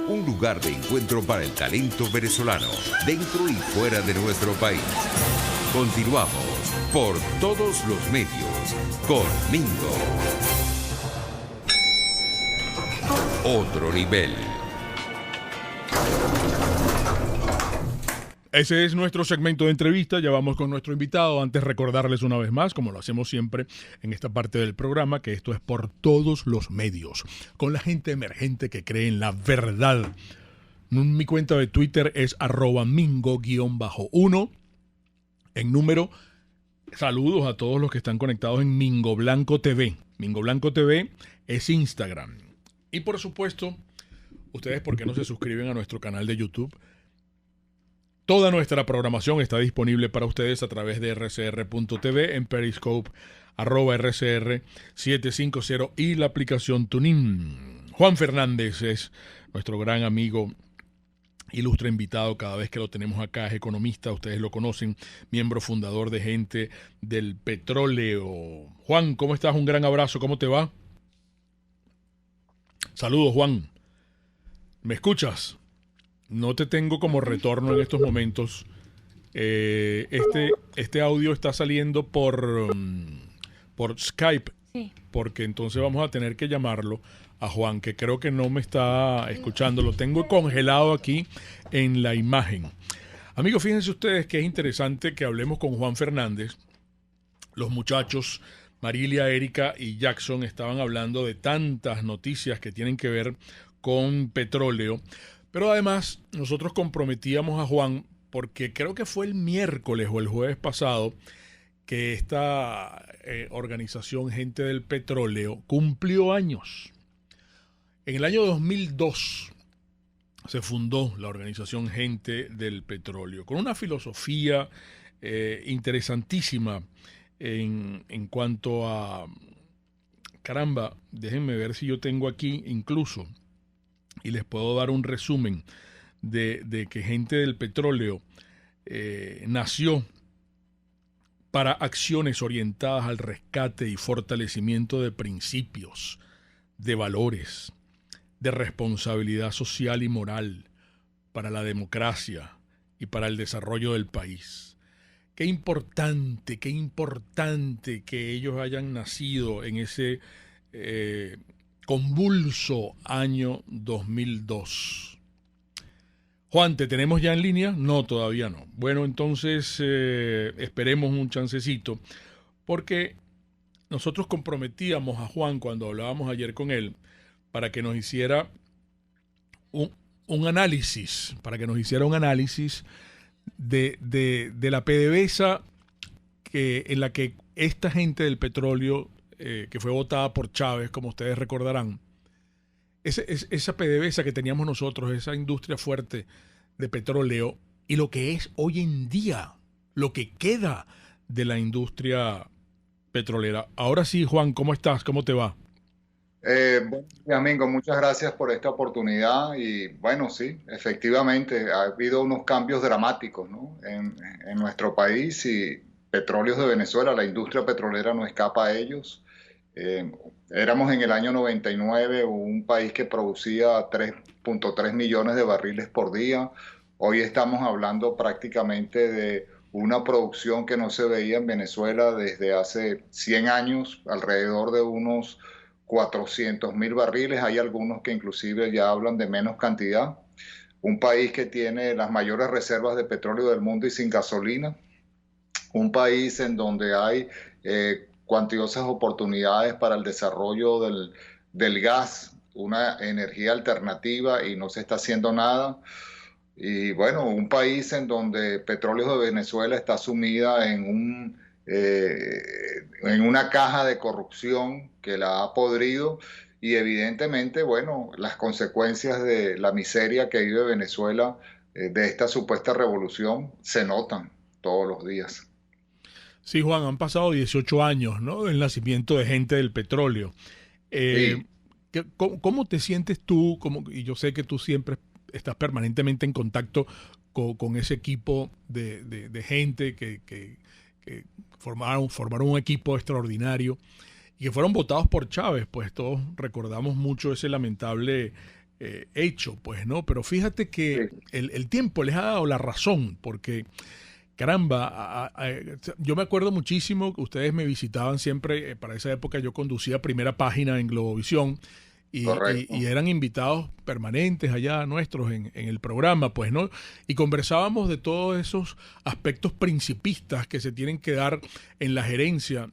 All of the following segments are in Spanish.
un lugar de encuentro para el talento venezolano, dentro y fuera de nuestro país. Continuamos por todos los medios con Mingo. Otro nivel. Ese es nuestro segmento de entrevista. Ya vamos con nuestro invitado. Antes recordarles una vez más, como lo hacemos siempre en esta parte del programa, que esto es por todos los medios, con la gente emergente que cree en la verdad. Mi cuenta de Twitter es @mingo_1. En número, saludos a todos los que están conectados en Mingo Blanco TV. Mingo Blanco TV es Instagram. Y por supuesto, ustedes, ¿por qué no se suscriben a nuestro canal de YouTube? Toda nuestra programación está disponible para ustedes a través de rcr.tv, en Periscope, @rcr750 y la aplicación TuneIn. Juan Fernández es nuestro gran amigo, ilustre invitado cada vez que lo tenemos acá. Es economista, ustedes lo conocen, miembro fundador de Gente del Petróleo. Juan, ¿cómo estás? Un gran abrazo, ¿cómo te va? Saludos, Juan. ¿Me escuchas? No te tengo como retorno en estos momentos. Este audio está saliendo por Skype. Sí. Porque entonces vamos a tener que llamarlo a Juan, que creo que no me está escuchando. Lo tengo congelado aquí en la imagen. Amigos, fíjense ustedes que es interesante que hablemos con Juan Fernández. Los muchachos, Marilia, Erika y Jackson, estaban hablando de tantas noticias que tienen que ver con petróleo. Pero además nosotros comprometíamos a Juan, porque creo que fue el miércoles o el jueves pasado que esta organización Gente del Petróleo cumplió años. En el año 2002 se fundó la organización Gente del Petróleo, con una filosofía interesantísima en cuanto a... Caramba, déjenme ver si yo tengo aquí incluso... Y les puedo dar un resumen de que Gente del Petróleo nació para acciones orientadas al rescate y fortalecimiento de principios, de valores, de responsabilidad social y moral, para la democracia y para el desarrollo del país. Qué importante que ellos hayan nacido en ese... convulso año 2002. Juan, ¿te tenemos ya en línea? No, todavía no. Bueno, entonces esperemos un chancecito, porque nosotros comprometíamos a Juan cuando hablábamos ayer con él para que nos hiciera un análisis, de la PDVSA en la que esta gente del petróleo que fue votada por Chávez, como ustedes recordarán, esa PDVSA que teníamos nosotros, esa industria fuerte de petróleo, y lo que es hoy en día, lo que queda de la industria petrolera. Ahora sí, Juan, ¿cómo estás? ¿Cómo te va? Amigo, muchas gracias por esta oportunidad. Y bueno, sí, efectivamente ha habido unos cambios dramáticos, ¿no? en nuestro país, y Petróleos de Venezuela, la industria petrolera no escapa a ellos. Éramos en el año 99 un país que producía 3.3 millones de barriles por día. Hoy estamos hablando prácticamente de una producción que no se veía en Venezuela desde hace 100 años, alrededor de unos 400.000 barriles. Hay algunos que inclusive ya hablan de menos cantidad. Un país que tiene las mayores reservas de petróleo del mundo y sin gasolina. Un país en donde hay cuantiosas oportunidades para el desarrollo del gas, una energía alternativa, y no se está haciendo nada. Y bueno, un país en donde Petróleos de Venezuela está sumida en una caja de corrupción que la ha podrido, y evidentemente, bueno, las consecuencias de la miseria que vive Venezuela, de esta supuesta revolución, se notan todos los días. Sí, Juan, han pasado 18 años, ¿no?, del nacimiento de Gente del Petróleo. Sí. ¿Cómo te sientes tú? Y yo sé que tú siempre estás permanentemente en contacto con ese equipo de gente que formaron un equipo extraordinario y que fueron votados por Chávez. Pues todos recordamos mucho ese lamentable hecho, pues, ¿no? Pero fíjate que Sí, el tiempo les ha dado la razón, porque caramba, yo me acuerdo muchísimo que ustedes me visitaban siempre, para esa época yo conducía Primera Página en Globovisión y correcto. eran invitados permanentes allá nuestros en el programa, pues, ¿no? Y conversábamos de todos esos aspectos principistas que se tienen que dar en la gerencia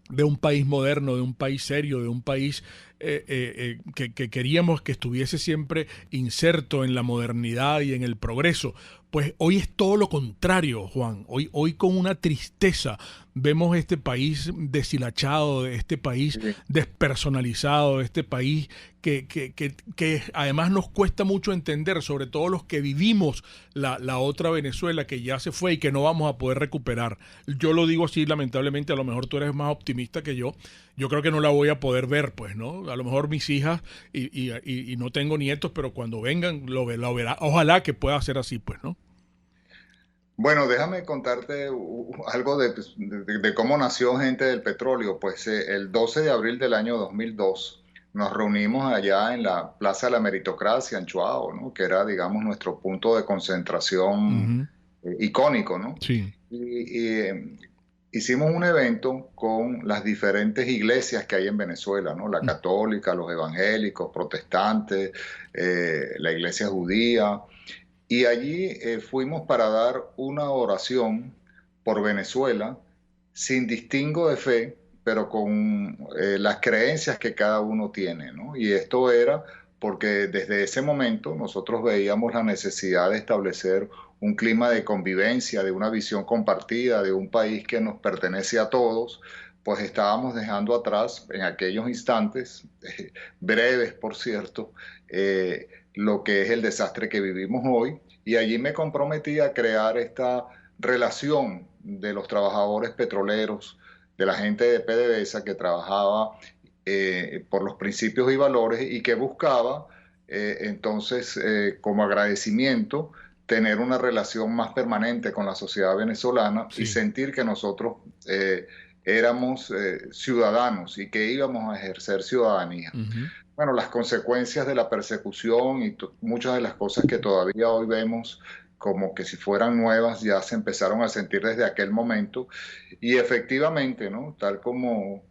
de un país moderno, de un país serio, de un país que queríamos que estuviese siempre inserto en la modernidad y en el progreso. Pues hoy es todo lo contrario, Juan. Hoy con una tristeza vemos este país deshilachado, este país Sí. despersonalizado, este país que además nos cuesta mucho entender, sobre todo los que vivimos la otra Venezuela que ya se fue y que no vamos a poder recuperar. Yo lo digo así, lamentablemente, a lo mejor tú eres más optimista que yo. Yo creo que no la voy a poder ver, pues, ¿no? A lo mejor mis hijas y no tengo nietos, pero cuando vengan lo verá. Ojalá que pueda ser así, pues, ¿no? Bueno, déjame contarte algo de cómo nació Gente del Petróleo. Pues el 12 de abril del año 2002 nos reunimos allá en la Plaza de la Meritocracia en Chuao, ¿no? Que era, digamos, nuestro punto de concentración Ujú. icónico, ¿no? Sí. Y hicimos un evento con las diferentes iglesias que hay en Venezuela, ¿no? La Mm. católica, los evangélicos, protestantes, la iglesia judía. Y allí fuimos para dar una oración por Venezuela, sin distingo de fe, pero con las creencias que cada uno tiene, ¿no? Y esto era porque desde ese momento nosotros veíamos la necesidad de establecer un clima de convivencia, de una visión compartida, de un país que nos pertenece a todos, pues estábamos dejando atrás en aquellos instantes, breves por cierto, lo que es el desastre que vivimos hoy. Y allí me comprometí a crear esta relación de los trabajadores petroleros, de la gente de PDVSA que trabajaba por los principios y valores y que buscaba entonces como agradecimiento tener una relación más permanente con la sociedad venezolana y Sí. sentir que nosotros éramos ciudadanos y que íbamos a ejercer ciudadanía. Ujú. Bueno, las consecuencias de la persecución y muchas de las cosas que todavía hoy vemos como que si fueran nuevas ya se empezaron a sentir desde aquel momento y efectivamente, ¿no? Tal como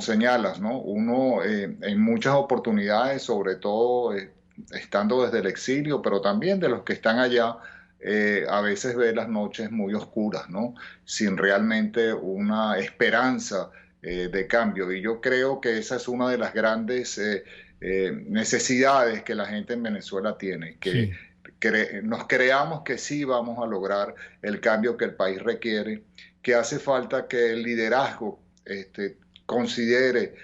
señalas, ¿no? Uno en muchas oportunidades, sobre todo estando desde el exilio, pero también de los que están allá, a veces ve las noches muy oscuras, ¿no? Sin realmente una esperanza de cambio. Y yo creo que esa es una de las grandes necesidades que la gente en Venezuela tiene, que Sí. nos creamos que sí vamos a lograr el cambio que el país requiere, que hace falta que el liderazgo considere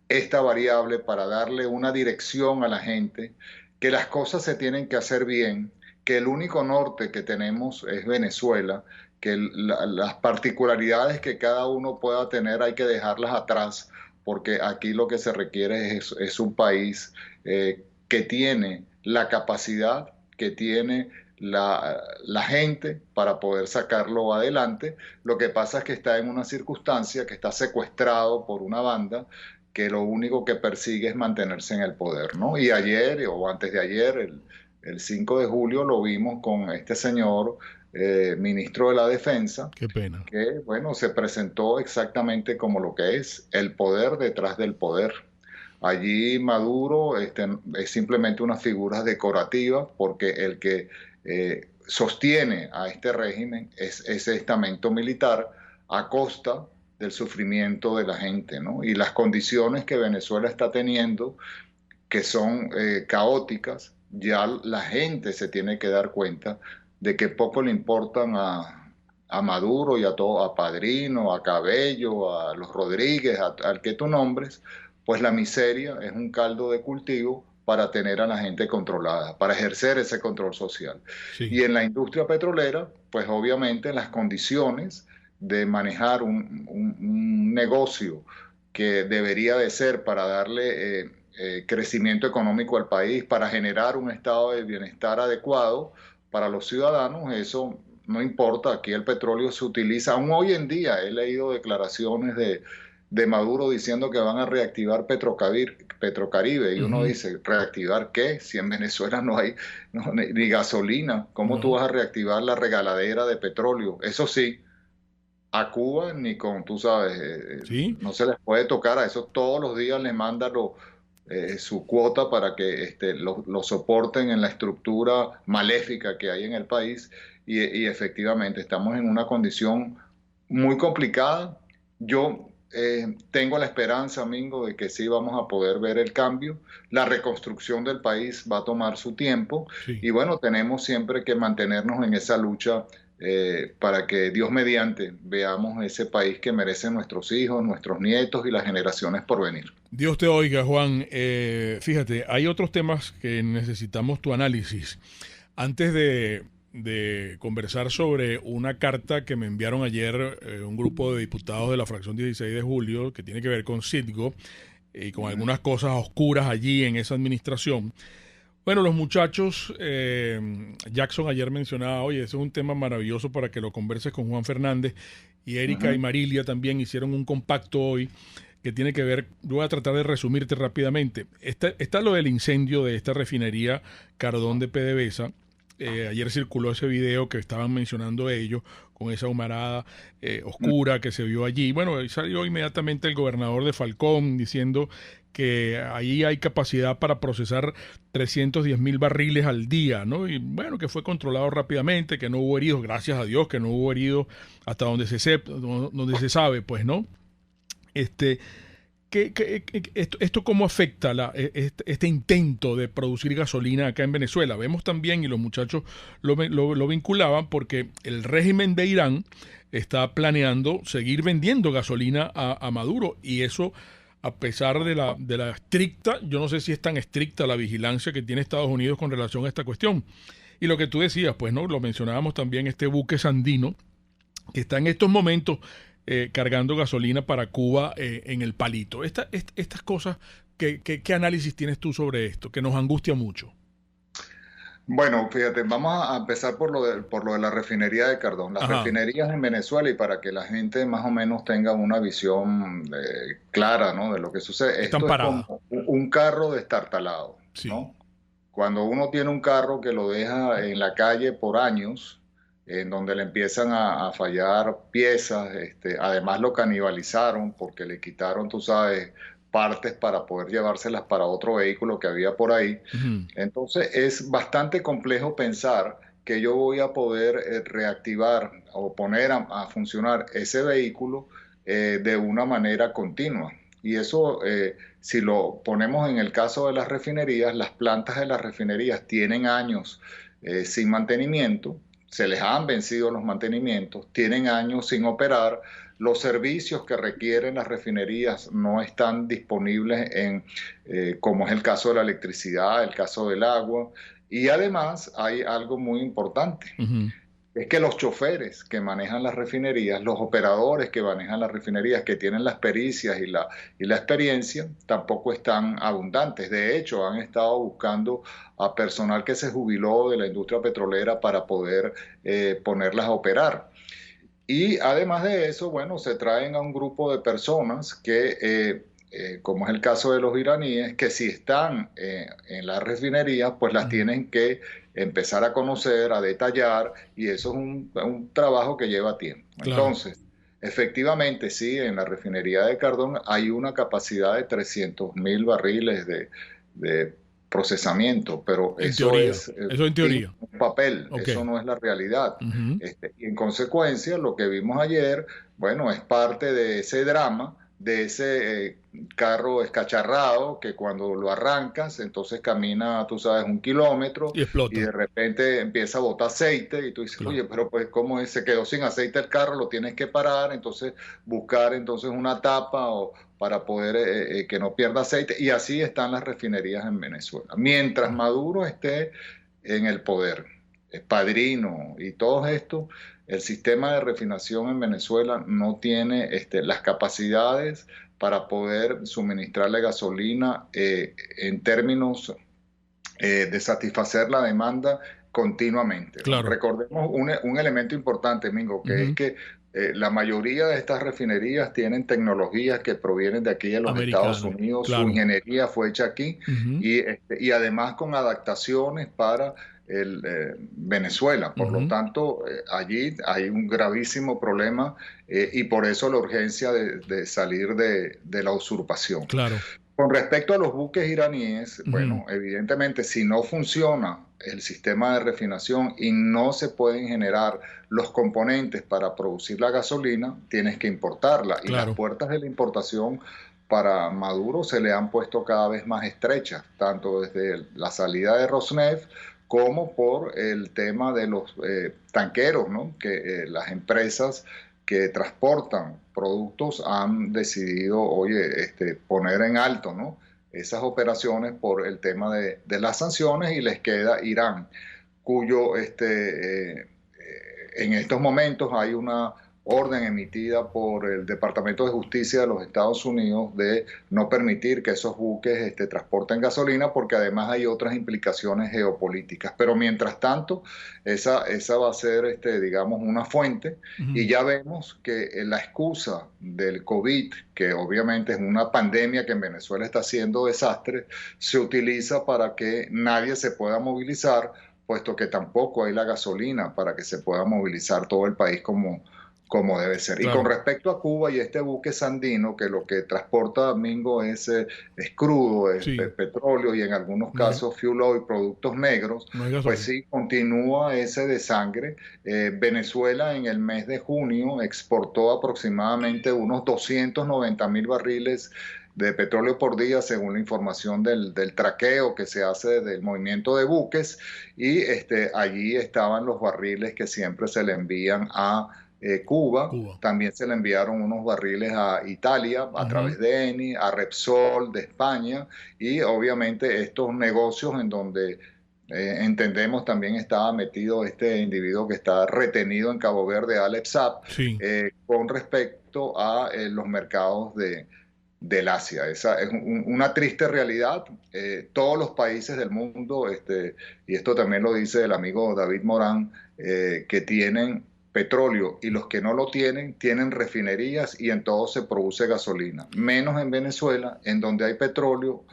esta variable para darle una dirección a la gente, que las cosas se tienen que hacer bien, que el único norte que tenemos es Venezuela, que las particularidades que cada uno pueda tener hay que dejarlas atrás, porque aquí lo que se requiere es un país que tiene la capacidad, que tiene la gente para poder sacarlo adelante. Lo que pasa es que está en una circunstancia que está secuestrado por una banda que lo único que persigue es mantenerse en el poder, ¿no? Y ayer o antes de ayer, el 5 de julio, lo vimos con este señor ministro de la Defensa, Qué pena. que, bueno, se presentó exactamente como lo que es el poder detrás del poder. Allí Maduro es simplemente una figura decorativa porque el que sostiene a este régimen es ese estamento militar a costa del sufrimiento de la gente, ¿no? Y las condiciones que Venezuela está teniendo, que son caóticas, ya la gente se tiene que dar cuenta de que poco le importan a Maduro y a todo, a Padrino, a Cabello, a los Rodríguez, al que tú nombres, pues la miseria es un caldo de cultivo para tener a la gente controlada, para ejercer ese control social. Sí. Y en la industria petrolera, pues obviamente las condiciones de manejar un negocio que debería de ser para darle crecimiento económico al país, para generar un estado de bienestar adecuado para los ciudadanos, eso no importa. Aquí el petróleo se utiliza, aún hoy en día he leído declaraciones de Maduro diciendo que van a reactivar Petrocaribe, y uno dice, ¿reactivar qué? Si en Venezuela no hay ni gasolina, ¿cómo tú vas a reactivar la regaladera de petróleo? Eso sí, a Cuba ni con, tú sabes, ¿Sí? no se les puede tocar, a eso todos los días les manda su cuota para que lo soporten en la estructura maléfica que hay en el país, y efectivamente estamos en una condición muy complicada. Yo tengo la esperanza, Mingo, de que sí vamos a poder ver el cambio. La reconstrucción del país va a tomar su tiempo, Sí. y bueno, tenemos siempre que mantenernos en esa lucha para que Dios mediante veamos ese país que merecen nuestros hijos, nuestros nietos y las generaciones por venir. Dios te oiga, Juan. Fíjate, hay otros temas que necesitamos tu análisis. Antes de conversar sobre una carta que me enviaron ayer un grupo de diputados de la fracción 16 de julio, que tiene que ver con Citgo y con algunas cosas oscuras allí en esa administración. Bueno, los muchachos, Jackson ayer mencionaba, oye, ese es un tema maravilloso para que lo converses con Juan Fernández, y Erika y Marilia también hicieron un compacto hoy que tiene que ver, yo voy a tratar de resumirte rápidamente. Está lo del incendio de esta refinería Cardón de PDVSA. Ayer circuló ese video que estaban mencionando ellos, con esa humarada oscura que se vio allí. Bueno, salió inmediatamente el gobernador de Falcón diciendo que ahí hay capacidad para procesar 310,000 barriles al día, ¿no? Y bueno, que fue controlado rápidamente, que no hubo heridos, gracias a Dios que no hubo heridos hasta donde se sabe, pues, ¿no? ¿Esto cómo afecta este intento de producir gasolina acá en Venezuela? Vemos también, y los muchachos lo vinculaban, porque el régimen de Irán está planeando seguir vendiendo gasolina a Maduro, y eso, a pesar de la estricta, yo no sé si es tan estricta la vigilancia que tiene Estados Unidos con relación a esta cuestión. Y lo que tú decías, pues, ¿no? Lo mencionábamos también, este buque Sandino, que está en estos momentos cargando gasolina para Cuba en el Palito. Estas cosas, ¿qué análisis tienes tú sobre esto? Que nos angustia mucho. Bueno, fíjate, vamos a empezar por lo de la refinería de Cardón. Las refinerías en Venezuela, y para que la gente más o menos tenga una visión clara, ¿no?, de lo que sucede. Están esto paradas. es como un carro destartalado, Sí. ¿no? Cuando uno tiene un carro que lo deja en la calle por años, en donde le empiezan a fallar piezas, además lo canibalizaron porque le quitaron, tú sabes, partes para poder llevárselas para otro vehículo que había por ahí. Entonces es bastante complejo pensar que yo voy a poder reactivar o poner a funcionar ese vehículo de una manera continua. Y eso, si lo ponemos en el caso de las refinerías, las plantas de las refinerías tienen años sin mantenimiento, se les han vencido los mantenimientos, tienen años sin operar. Los servicios que requieren las refinerías no están disponibles como es el caso de la electricidad, el caso del agua. Y además hay algo muy importante, es que los choferes que manejan las refinerías, los operadores que manejan las refinerías, que tienen las pericias y la experiencia, tampoco están abundantes. De hecho, han estado buscando a personal que se jubiló de la industria petrolera para poder ponerlas a operar. Y además de eso, bueno, se traen a un grupo de personas que, como es el caso de los iraníes, que si están en las refinerías, pues las tienen que empezar a conocer, a detallar, y eso es un trabajo que lleva tiempo. Claro. Entonces, efectivamente, sí, en la refinería de Cardón hay una capacidad de 300,000 barriles de procesamiento, pero eso en teoría. Un papel, eso no es la realidad. Y en consecuencia, lo que vimos ayer, bueno, es parte de ese drama, de ese carro escacharrado que cuando lo arrancas, entonces camina, tú sabes, 1 kilómetro y explota. Y de repente empieza a botar aceite y tú dices, oye, pero pues ¿cómo es? Se quedó sin aceite el carro, lo tienes que parar, entonces buscar entonces una tapa para poder que no pierda aceite, y así están las refinerías en Venezuela. Mientras Maduro esté en el poder, Padrino y todo esto, el sistema de refinación en Venezuela no tiene las capacidades para poder suministrarle gasolina en términos de satisfacer la demanda continuamente. Claro. Recordemos un elemento importante, Mingo, que es que la mayoría de estas refinerías tienen tecnologías que provienen de aquí de los Estados Unidos, claro. Su ingeniería fue hecha aquí y además con adaptaciones para Venezuela. Por lo tanto, allí hay un gravísimo problema y por eso la urgencia de salir de la usurpación. Claro. Con respecto a los buques iraníes, bueno, evidentemente si no funciona el sistema de refinación y no se pueden generar los componentes para producir la gasolina, tienes que importarla. Claro. Y las puertas de la importación para Maduro se le han puesto cada vez más estrechas, tanto desde la salida de Rosneft como por el tema de los tanqueros, ¿no? Que las empresas que transportan productos han decidido, poner en alto, ¿no? Esas operaciones por el tema de las sanciones, y les queda Irán, cuyo en estos momentos hay una orden emitida por el Departamento de Justicia de los Estados Unidos de no permitir que esos buques transporten gasolina, porque además hay otras implicaciones geopolíticas. Pero mientras tanto, esa va a ser, digamos, una fuente, y ya vemos que la excusa del COVID, que obviamente es una pandemia que en Venezuela está haciendo desastre, se utiliza para que nadie se pueda movilizar, puesto que tampoco hay la gasolina para que se pueda movilizar todo el país como debe ser. Claro. Y con respecto a Cuba y este buque Sandino, que lo que transporta, Mingo, es crudo, es petróleo y en algunos casos fuel oil, productos negros, pues sí, continúa ese desangre. Venezuela en el mes de junio exportó aproximadamente unos 290,000 barriles de petróleo por día, según la información del traqueo que se hace del movimiento de buques, y allí estaban los barriles que siempre se le envían a Cuba. También se le enviaron unos barriles a Italia a través de Eni, a Repsol de España, y obviamente estos negocios en donde entendemos también estaba metido este individuo que está retenido en Cabo Verde, Alex Saab, con respecto a los mercados del Asia. Esa es una triste realidad. Todos los países del mundo, y esto también lo dice el amigo David Morán, que tienen petróleo, y los que no lo tienen refinerías, y en todo se produce gasolina, menos en Venezuela, en donde hay petróleo,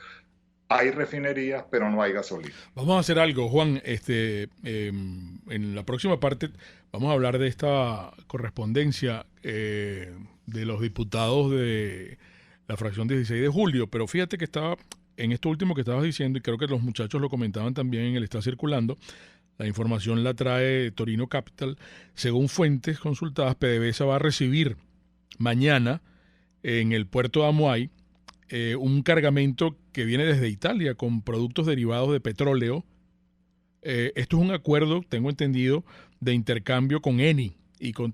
hay refinerías, pero no hay gasolina. Vamos a hacer algo, Juan. En la próxima parte vamos a hablar de esta correspondencia de los diputados de la fracción 16 de julio, pero fíjate que estaba en esto último que estabas diciendo, y creo que los muchachos lo comentaban también en el Está Circulando. La información la trae Torino Capital. Según fuentes consultadas, PDVSA va a recibir mañana en el puerto de Amuay un cargamento que viene desde Italia con productos derivados de petróleo. Esto es un acuerdo, tengo entendido, de intercambio con Eni y con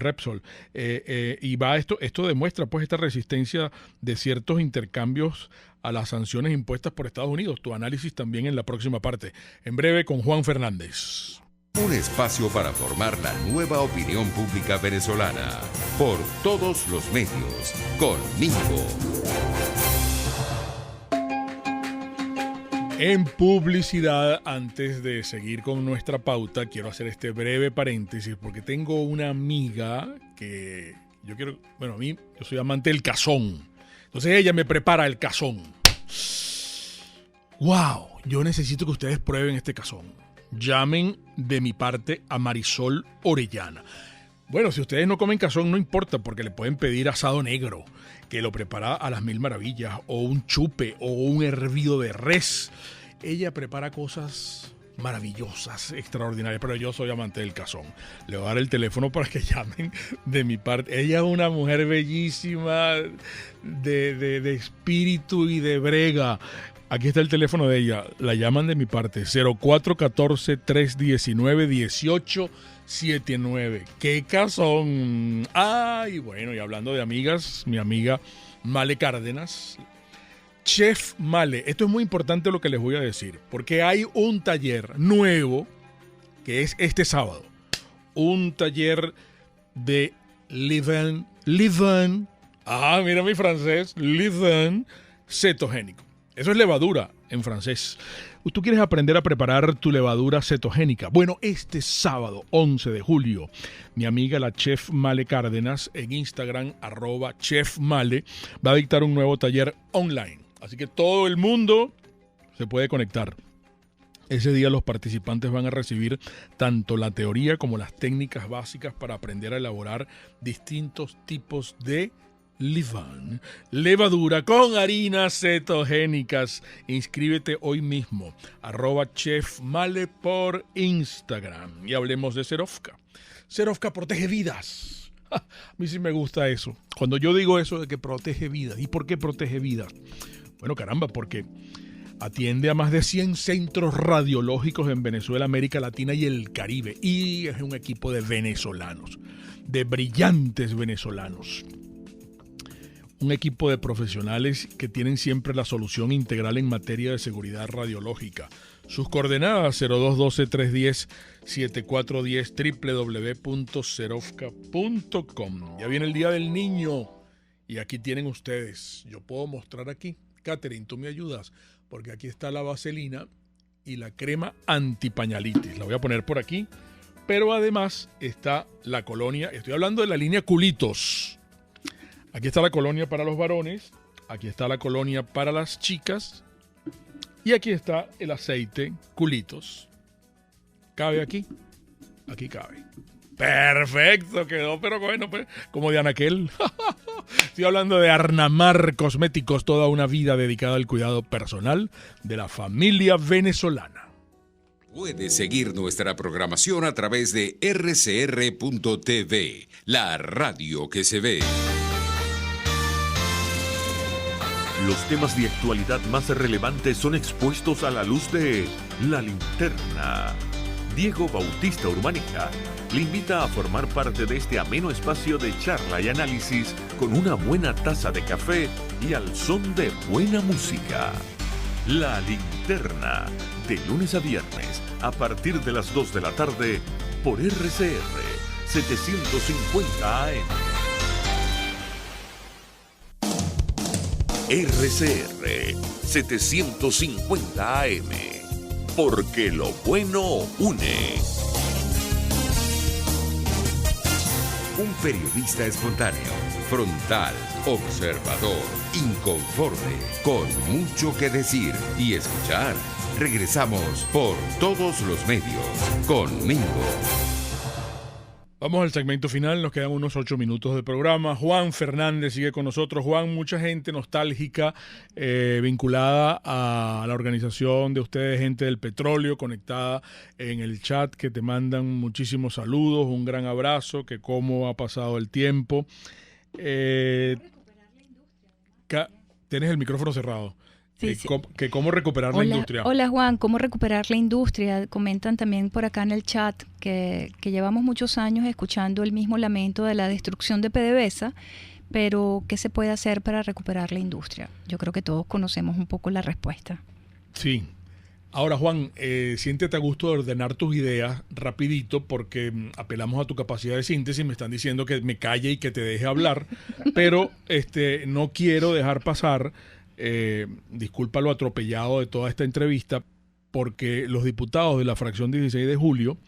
Repsol. Y esto demuestra pues esta resistencia de ciertos intercambios a las sanciones impuestas por Estados Unidos. Tu análisis también en la próxima parte. En breve con Juan Fernández. Un espacio para formar la nueva opinión pública venezolana. Por Todos los Medios. Con Mingo. En publicidad, antes de seguir con nuestra pauta, quiero hacer este breve paréntesis porque tengo una amiga que yo soy amante del cazón. Entonces ella me prepara el cazón. ¡Wow! Yo necesito que ustedes prueben este cazón. Llamen de mi parte a Marisol Orellana. Bueno, si ustedes no comen cazón, no importa, porque le pueden pedir asado negro, que lo prepara a las mil maravillas, o un chupe, o un hervido de res. Ella prepara cosas maravillosas, extraordinarias, pero yo soy amante del cazón. Le voy a dar el teléfono para que llamen de mi parte. Ella es una mujer bellísima, de espíritu y de brega. Aquí está el teléfono de ella. La llaman de mi parte. 0414-319-1879. ¡Qué cazón! ¡Ay! Bueno, y hablando de amigas, mi amiga Male Cárdenas, Chef Male. Esto es muy importante lo que les voy a decir, porque hay un taller nuevo que es este sábado. Un taller de levain. Mira mi francés. Levain cetogénico. Eso es levadura en francés. ¿Tú quieres aprender a preparar tu levadura cetogénica? Bueno, este sábado 11 de julio, mi amiga la Chef Male Cárdenas en Instagram, @chefmale, va a dictar un nuevo taller online. Así que todo el mundo se puede conectar. Ese día los participantes van a recibir tanto la teoría como las técnicas básicas para aprender a elaborar distintos tipos de levain, levadura con harinas cetogénicas. Inscríbete hoy mismo, @chefmale por Instagram. Y hablemos de Serovka. Serovka protege vidas. A mí sí me gusta eso. Cuando yo digo eso de que protege vidas. ¿Y por qué protege vidas? Bueno, caramba, porque atiende a más de 100 centros radiológicos en Venezuela, América Latina y el Caribe. Y es un equipo de venezolanos, de brillantes venezolanos. Un equipo de profesionales que tienen siempre la solución integral en materia de seguridad radiológica. Sus coordenadas 0212-310-7410, www.serovka.com. Ya viene el Día del Niño y aquí tienen ustedes. Yo puedo mostrar aquí. Catherine, tú me ayudas, porque aquí está la vaselina y la crema antipañalitis. La voy a poner por aquí, pero además está la colonia. Estoy hablando de la línea Culitos. Aquí está la colonia para los varones, aquí está la colonia para las chicas y aquí está el aceite Culitos. ¿Cabe aquí? Aquí cabe. Perfecto, quedó, pero bueno, pues, como de Anaquel. Estoy hablando de Arnamar Cosméticos, toda una vida dedicada al cuidado personal de la familia venezolana. Puedes seguir nuestra programación a través de rcr.tv, la radio que se ve. Los temas de actualidad más relevantes son expuestos a la luz de La Linterna. Diego Bautista Urbanica le invita a formar parte de este ameno espacio de charla y análisis con una buena taza de café y al son de buena música. La Linterna, de lunes a viernes, a partir de las 2 de la tarde, por RCR 750 AM. RCR 750 AM, porque lo bueno une. Un periodista espontáneo, frontal, observador, inconforme, con mucho que decir y escuchar. Regresamos por todos los medios con Mingo. Vamos al segmento final, nos quedan unos 8 minutos de programa. Juan Fernández sigue con nosotros. Juan, mucha gente nostálgica vinculada a la organización de ustedes, gente del petróleo, conectada en el chat, que te mandan muchísimos saludos, un gran abrazo, que cómo ha pasado el tiempo. Tienes el micrófono cerrado. Sí. ¿Cómo recuperar la industria? Hola Juan, ¿cómo recuperar la industria? Comentan también por acá en el chat que llevamos muchos años escuchando el mismo lamento de la destrucción de PDVSA, pero ¿qué se puede hacer para recuperar la industria? Yo creo que todos conocemos un poco la respuesta. Sí. Ahora Juan, siéntete a gusto de ordenar tus ideas rapidito porque apelamos a tu capacidad de síntesis. Me están diciendo que me calle y que te deje hablar, pero no quiero dejar pasar... disculpa lo atropellado de toda esta entrevista, porque los diputados de la fracción 16 de julio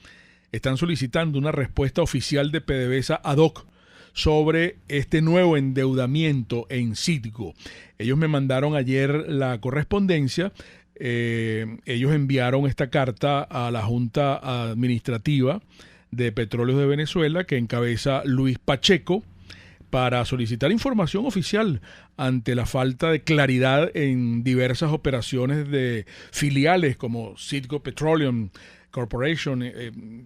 están solicitando una respuesta oficial de PDVSA ad hoc sobre este nuevo endeudamiento en Citgo. Ellos me mandaron ayer la correspondencia. Ellos enviaron esta carta a la Junta Administrativa de Petróleos de Venezuela, que encabeza Luis Pacheco, para solicitar información oficial ante la falta de claridad en diversas operaciones de filiales como Citgo Petroleum Corporation,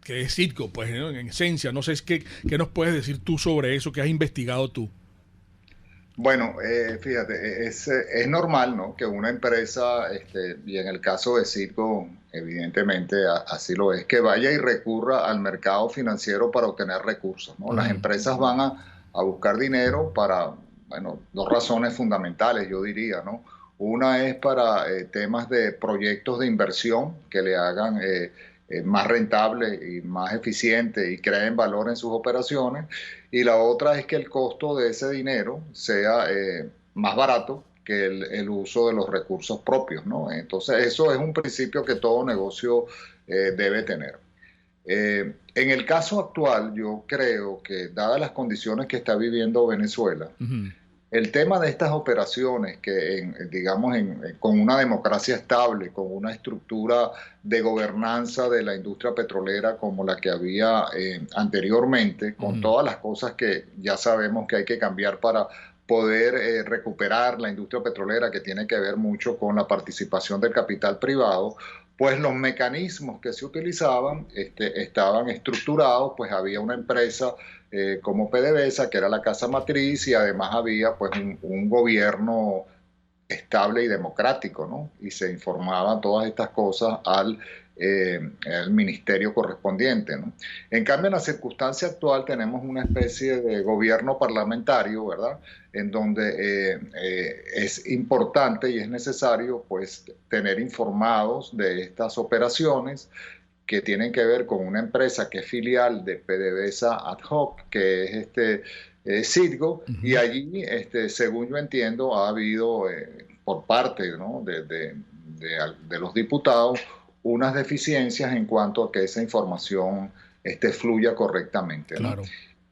que es Citgo, pues en esencia. No sé, ¿qué nos puedes decir tú sobre eso? ¿Qué has investigado tú? Bueno, fíjate, es normal, ¿no?, que una empresa, y en el caso de Citgo, evidentemente así lo es, que vaya y recurra al mercado financiero para obtener recursos, ¿no? Las empresas van a buscar dinero para, dos razones fundamentales, yo diría, ¿no? Una es para temas de proyectos de inversión que le hagan más rentable y más eficiente y creen valor en sus operaciones. Y la otra es que el costo de ese dinero sea más barato que el uso de los recursos propios, ¿no? Entonces, eso es un principio que todo negocio debe tener. En el caso actual, yo creo que, dadas las condiciones que está viviendo Venezuela, el tema de estas operaciones que, con una democracia estable, con una estructura de gobernanza de la industria petrolera como la que había anteriormente, con todas las cosas que ya sabemos que hay que cambiar para poder recuperar la industria petrolera, que tiene que ver mucho con la participación del capital privado, pues los mecanismos que se utilizaban estaban estructurados, pues había una empresa como PDVSA, que era la casa matriz, y además había pues un gobierno estable y democrático, ¿no? Y se informaban todas estas cosas al ministerio correspondiente, ¿no? En cambio, en la circunstancia actual tenemos una especie de gobierno parlamentario, ¿verdad?, en donde es importante y es necesario pues tener informados de estas operaciones que tienen que ver con una empresa que es filial de PDVSA Ad Hoc, que es Citgo, y allí, según yo entiendo, ha habido por parte, ¿no?, de los diputados unas deficiencias en cuanto a que esa información fluya correctamente, ¿no? Claro.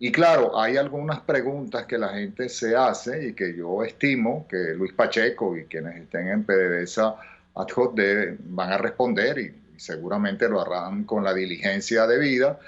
Y claro, hay algunas preguntas que la gente se hace y que yo estimo que Luis Pacheco y quienes estén en PDVSA Ad Hoc van a responder, y seguramente lo harán con la diligencia debida,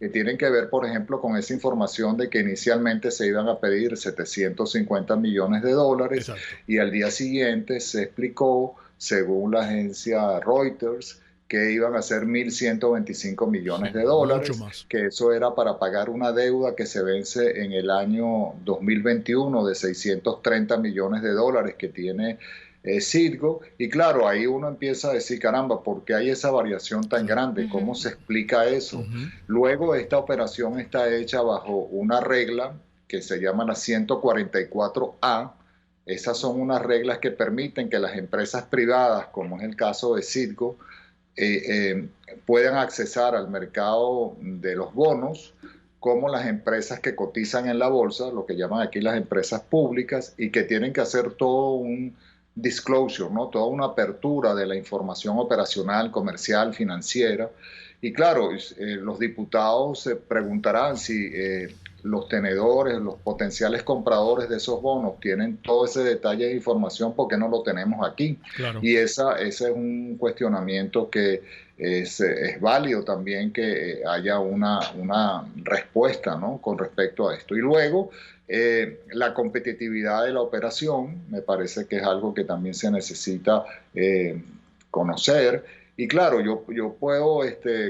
que tienen que ver, por ejemplo, con esa información de que inicialmente se iban a pedir 750 millones de dólares. Exacto. Y al día siguiente se explicó, según la agencia Reuters, que iban a ser 1.125 millones de dólares, que eso era para pagar una deuda que se vence en el año 2021 de 630 millones de dólares que tiene Citgo. Y claro, ahí uno empieza a decir, caramba, ¿por qué hay esa variación tan grande? ¿Cómo se explica eso? Luego, esta operación está hecha bajo una regla que se llama la 144A. Esas son unas reglas que permiten que las empresas privadas, como es el caso de Citgo, puedan accesar al mercado de los bonos, como las empresas que cotizan en la bolsa, lo que llaman aquí las empresas públicas, y que tienen que hacer todo un disclosure, ¿no?, toda una apertura de la información operacional, comercial, financiera. Y claro, los diputados se preguntarán si los tenedores, los potenciales compradores de esos bonos tienen todo ese detalle de información, ¿por qué no lo tenemos aquí? Claro. Y ese es un cuestionamiento que es válido también, que haya una respuesta, ¿no?, con respecto a esto. Y luego, la competitividad de la operación, me parece que es algo que también se necesita conocer. Y claro, yo puedo,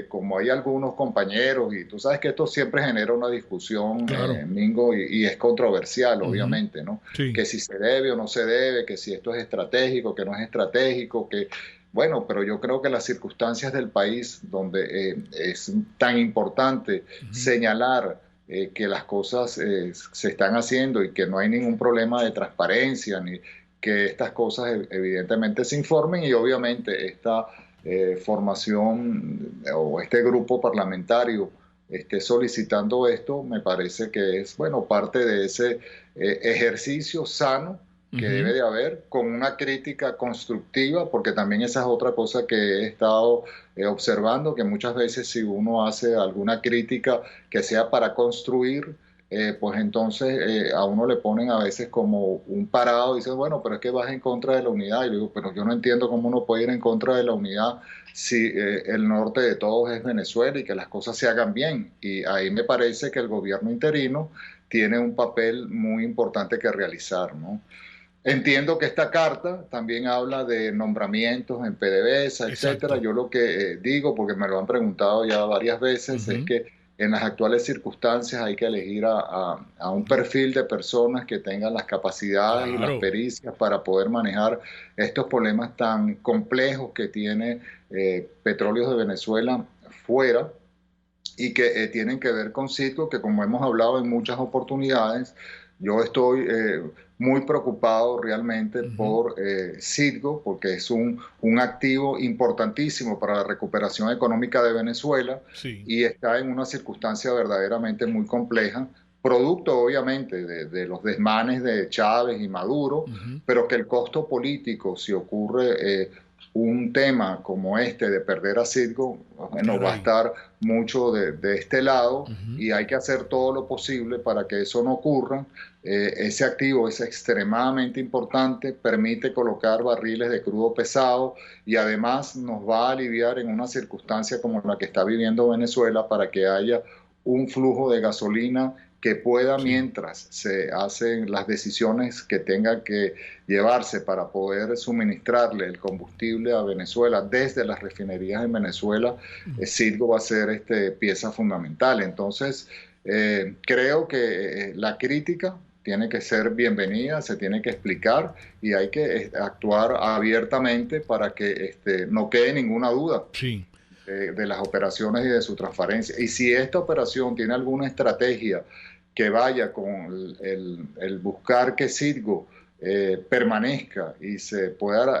como hay algunos compañeros, y tú sabes que esto siempre genera una discusión, claro, Mingo, y es controversial, obviamente, ¿no? Sí. Que si se debe o no se debe, que si esto es estratégico, que no es estratégico, que... Bueno, pero yo creo que las circunstancias del país, donde es tan importante señalar que las cosas se están haciendo y que no hay ningún problema de transparencia, ni que estas cosas evidentemente se informen, y obviamente esta formación o este grupo parlamentario esté solicitando esto, me parece que es, bueno, parte de ese ejercicio sano que debe de haber, con una crítica constructiva, porque también esa es otra cosa que he estado observando, que muchas veces si uno hace alguna crítica que sea para construir, pues entonces a uno le ponen a veces como un parado y dicen, bueno, pero es que vas en contra de la unidad. Y yo digo, pero yo no entiendo cómo uno puede ir en contra de la unidad si el norte de todos es Venezuela y que las cosas se hagan bien. Y ahí me parece que el gobierno interino tiene un papel muy importante que realizar, ¿no? Entiendo que esta carta también habla de nombramientos en PDVSA, etcétera. Yo lo que digo, porque me lo han preguntado ya varias veces, es que en las actuales circunstancias hay que elegir a un perfil de personas que tengan las capacidades y las pericias para poder manejar estos problemas tan complejos que tiene Petróleos de Venezuela fuera, y que tienen que ver con Citgo, que como hemos hablado en muchas oportunidades, yo estoy muy preocupado realmente por Citgo, porque es un activo importantísimo para la recuperación económica de Venezuela, y está en una circunstancia verdaderamente muy compleja, producto obviamente de los desmanes de Chávez y Maduro, pero que el costo político, si ocurre un tema como este de perder a Citgo, bueno, va a estar mucho de este lado, y hay que hacer todo lo posible para que eso no ocurra. Ese activo es extremadamente importante, permite colocar barriles de crudo pesado y además nos va a aliviar en una circunstancia como la que está viviendo Venezuela, para que haya un flujo de gasolina que pueda, mientras se hacen las decisiones que tengan que llevarse para poder suministrarle el combustible a Venezuela desde las refinerías en Venezuela, Citgo va a ser pieza fundamental. Entonces, creo que la crítica tiene que ser bienvenida, se tiene que explicar y hay que actuar abiertamente para que no quede ninguna duda. Sí. De las operaciones y de su transparencia. Y si esta operación tiene alguna estrategia que vaya con el buscar que Citgo permanezca y se pueda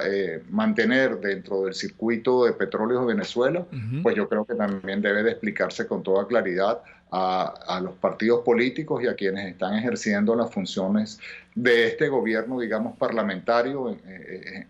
mantener dentro del circuito de petróleos de Venezuela, pues yo creo que también debe de explicarse con toda claridad a los partidos políticos y a quienes están ejerciendo las funciones de este gobierno, digamos, parlamentario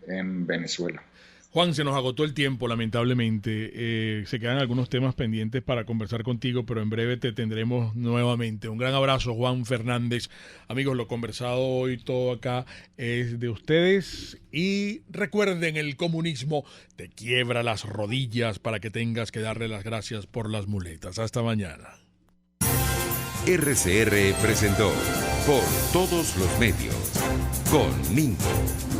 en Venezuela. Juan, se nos agotó el tiempo, lamentablemente. Se quedan algunos temas pendientes para conversar contigo, pero en breve te tendremos nuevamente. Un gran abrazo, Juan Fernández. Amigos, lo conversado hoy todo acá es de ustedes. Y recuerden, el comunismo te quiebra las rodillas para que tengas que darle las gracias por las muletas. Hasta mañana. RCR presentó Por Todos los Medios con Mingo.